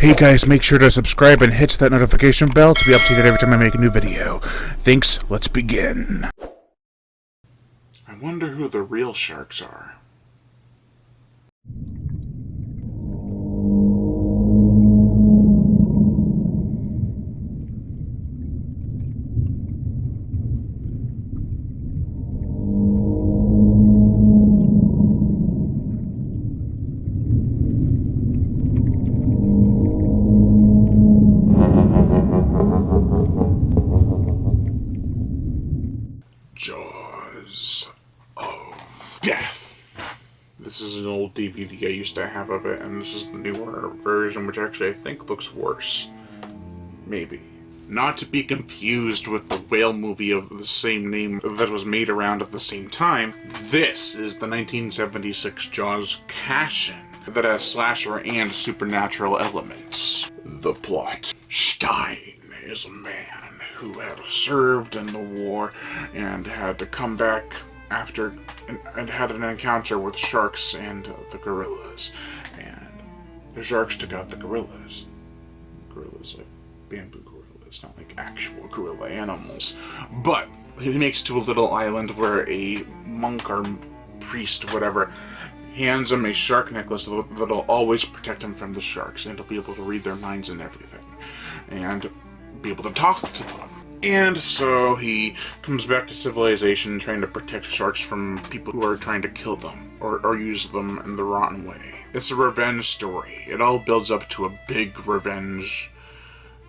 Hey guys, make sure to subscribe and hit that notification bell to be updated every time I make a new video. Thanks, let's begin. I wonder who the real sharks are. Jaws of Death. This is an old DVD I used to have of it, and this is the newer version, which actually I think looks worse. Maybe. Not to be confused with the whale movie of the same name that was made around at the same time, this is the 1976 Jaws cash-in that has slasher and supernatural elements. The plot. Stein is a man who had served in the war and had to come back after and had an encounter with sharks and the gorillas. And the sharks took out the gorillas. Gorillas like bamboo gorillas, not like actual gorilla animals. But he makes it to a little island where a monk or priest, whatever, hands him a shark necklace that'll always protect him from the sharks, and he'll be able to read their minds and everything, and be able to talk to them. And so he comes back to civilization trying to protect sharks from people who are trying to kill them or use them in the rotten way. It's a revenge story. It all builds up to a big revenge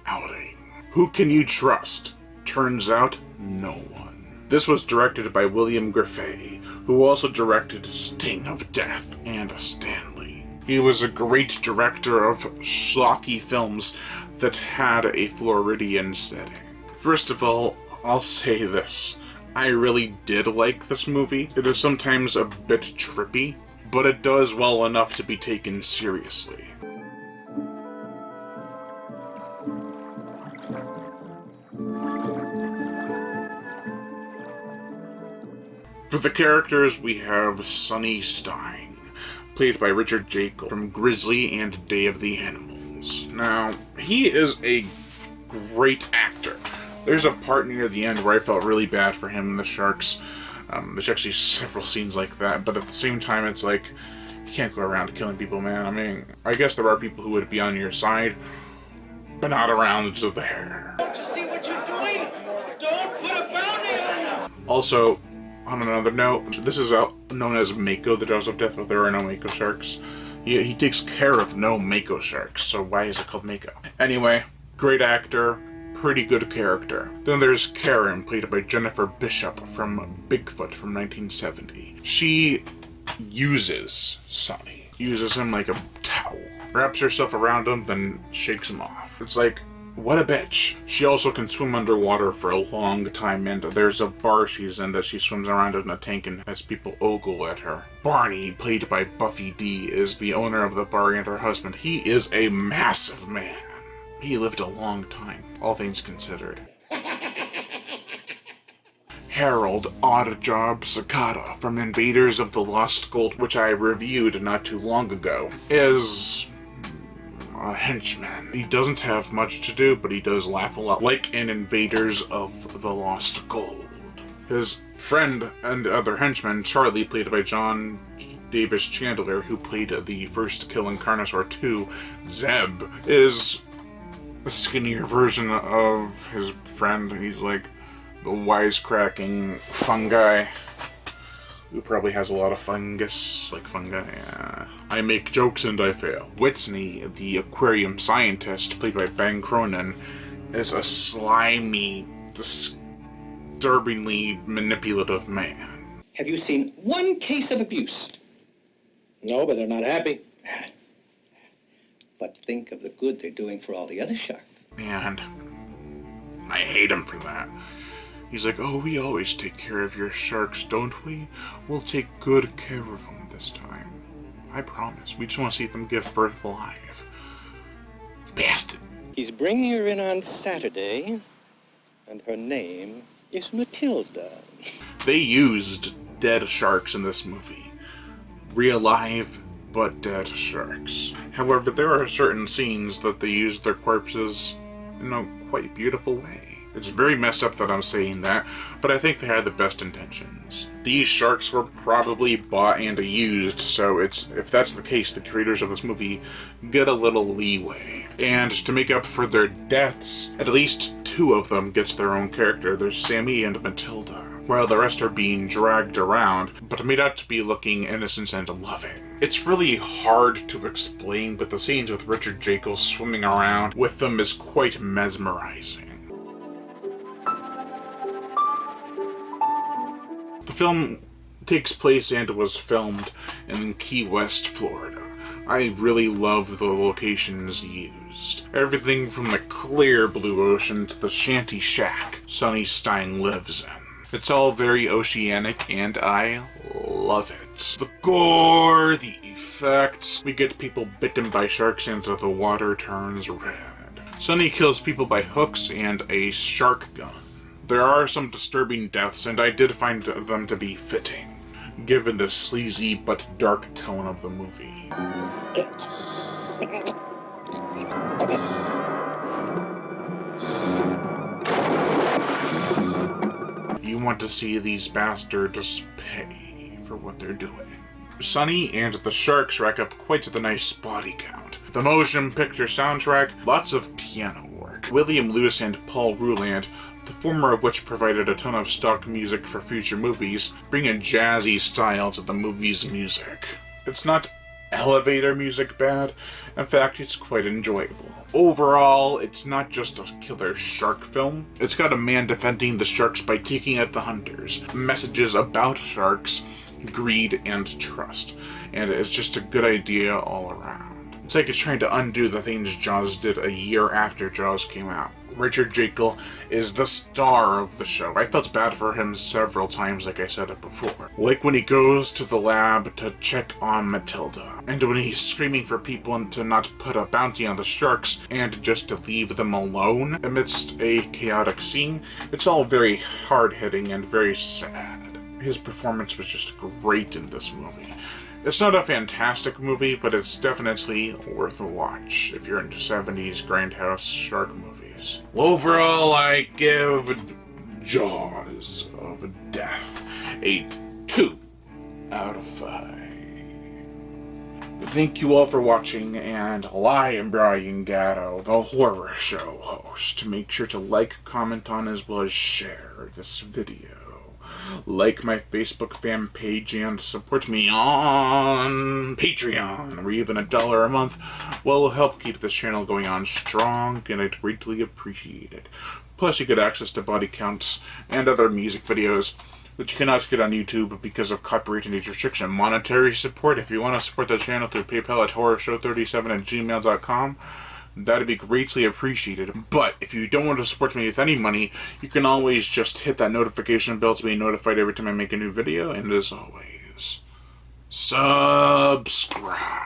outing. Who can you trust? Turns out, no one. This was directed by William Griffey, who also directed Sting of Death and Stanley. He was a great director of schlocky films that had a Floridian setting. First of all, I'll say this. I really did like this movie. It is sometimes a bit trippy, but it does well enough to be taken seriously. For the characters, we have Sonny Stein, played by Richard Jekyll from Grizzly and Day of the Animals. Now, he is a great actor. There's a part near the end where I felt really bad for him and the sharks. There's actually several scenes like that, but at the same time, it's like, you can't go around killing people, man. I mean, I guess there are people who would be on your side, but not around there. Don't you see what you're doing? Don't put a bounty on them! Also, on another note, this is known as Mako, the Jaws of Death, but there are no Mako sharks. He takes care of no Mako sharks, so why is it called Mako? Anyway, great actor, pretty good character. Then there's Karen, played by Jennifer Bishop from Bigfoot from 1970. She uses Sonny. Uses him like a towel. Wraps herself around him, then shakes him off. It's like, what a bitch. She also can swim underwater for a long time, and there's a bar she's in that she swims around in a tank and has people ogle at her. Barney, played by Buffy D, is the owner of the bar and her husband. He is a massive man. He lived a long time, all things considered. Harold Oddjob Cicada from Invaders of the Lost Gold, which I reviewed not too long ago, is a henchman. He doesn't have much to do, but he does laugh a lot, like in Invaders of the Lost Gold. His friend and other henchman, Charlie, played by John Davis Chandler, who played the first kill in Carnosaur 2, Zeb, is a skinnier version of his friend. He's like the wisecracking fungi who probably has a lot of fungus, like fungi. I make jokes and I fail. Whitney, the aquarium scientist, played by Ben Cronin, is a slimy, disturbingly manipulative man. Have you seen one case of abuse? No, but they're not happy. But think of the good they're doing for all the other sharks. And I hate him for that. He's like, oh, we always take care of your sharks, don't we? We'll take good care of them this time. I promise. We just want to see them give birth alive. You bastard. He's bringing her in on Saturday, and her name is Matilda. They used dead sharks in this movie. Real live, but dead sharks. However, there are certain scenes that they use their corpses in a quite beautiful way. It's very messed up that I'm saying that, but I think they had the best intentions. These sharks were probably bought and used, so if that's the case, the creators of this movie get a little leeway. And to make up for their deaths, at least 2 of them gets their own character. There's Sammy and Matilda, while the rest are being dragged around, but made out to be looking innocent and loving. It's really hard to explain, but the scenes with Richard Jekyll swimming around with them is quite mesmerizing. The film takes place and was filmed in Key West, Florida. I really love the locations used. Everything from the clear blue ocean to the shanty shack Sonny Stein lives in. It's all very oceanic and I love it. The gore, the effects, we get people bitten by sharks and the water turns red. Sonny kills people by hooks and a shark gun. There are some disturbing deaths, and I did find them to be fitting, given the sleazy but dark tone of the movie. You want to see these bastards pay for what they're doing. Sonny and the sharks rack up quite the nice body count. The motion picture soundtrack, lots of piano work. William Lewis and Paul Ruland, the former of which provided a ton of stock music for future movies, bring a jazzy style to the movie's music. It's not elevator music bad, in fact it's quite enjoyable. Overall, it's not just a killer shark film, it's got a man defending the sharks by taking out the hunters, messages about sharks, greed, and trust, and it's just a good idea all around. It's like it's trying to undo the things Jaws did a year after Jaws came out. Richard Jekyll is the star of the show. I felt bad for him several times, like I said it before. Like when he goes to the lab to check on Matilda, and when he's screaming for people to not put a bounty on the sharks and just to leave them alone amidst a chaotic scene. It's all very hard-hitting and very sad. His performance was just great in this movie. It's not a fantastic movie, but it's definitely worth a watch if you're into 70s grindhouse shark movies. Overall, I give Jaws of Death a 2 out of 5. Thank you all for watching, and I am Brian Gatto, the Horror Show host. Make sure to like, comment on, as well as share this video. Like my Facebook fan page and support me on Patreon, where even $1 a month will help keep this channel going on strong, and I'd greatly appreciate it. Plus, you get access to body counts and other music videos that you cannot get on YouTube because of copyright and age restriction. Monetary support, if you want to support the channel through PayPal at horrorshow37@gmail.com. That'd be greatly appreciated. But if you don't want to support me with any money, you can always just hit that notification bell to be notified every time I make a new video. And as always, subscribe.